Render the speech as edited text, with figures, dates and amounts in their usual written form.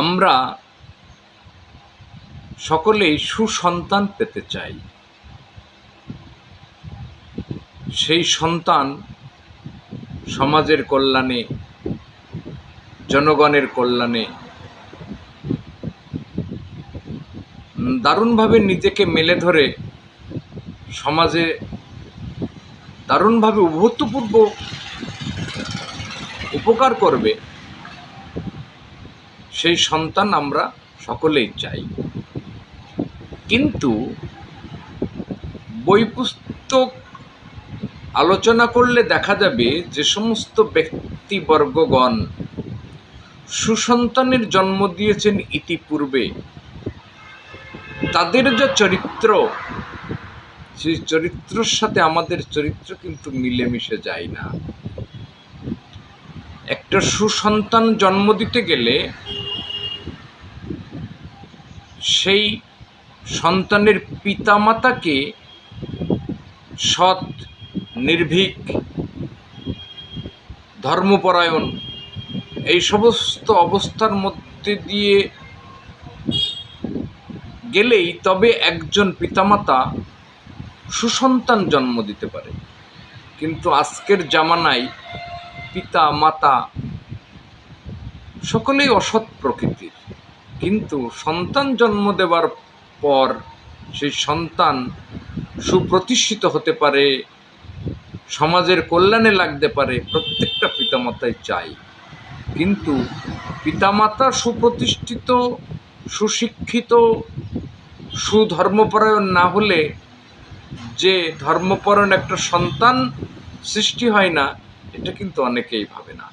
আমরা সকলেই সুসন্তান পেতে চাই। সেই সন্তান সমাজের কল্যাণে, জনগণের কল্যাণে দারুণভাবে নিজেকে মেলে ধরে সমাজে দারুণভাবে অভূতপূর্ব উপকার করবে, সেই সন্তান আমরা সকলেই চাই। কিন্তু বই পুস্তক আলোচনা করলে দেখা যাবে যে সমস্ত ব্যক্তিবর্গগণ সুসন্তানের জন্ম দিয়েছেন ইতিপূর্বে, তাদের যে চরিত্র, সেই চরিত্রের সাথে আমাদের চরিত্র কিন্তু মিলেমিশে যায় না। একটা সুসন্তান জন্ম দিতে গেলে সেই সন্তানের পিতামাতাকে সৎ, নির্ভীক, ধর্মপরায়ণ এই সমস্ত অবস্থার মধ্যে দিয়ে গেলেই তবে একজন পিতামাতা সুসন্তান জন্ম দিতে পারে। কিন্তু আজকের জামানায় পিতা মাতা সকলেই অসৎ প্রকৃতির, কিন্তু সন্তান জন্ম দেওয়ার পর সেই সন্তান সুপ্রতিষ্ঠিত হতে পারে, সমাজের কল্যাণে লাগতে পারে, প্রত্যেকটা পিতামাতাই চাই। কিন্তু পিতামাতা সুপ্রতিষ্ঠিত, সুশিক্ষিত, সুধর্মপরায়ণ না হলে যে ধর্মপরায়ণ একটা সন্তান সৃষ্টি হয় না, এটা কিন্তু অনেকেই ভাবে না।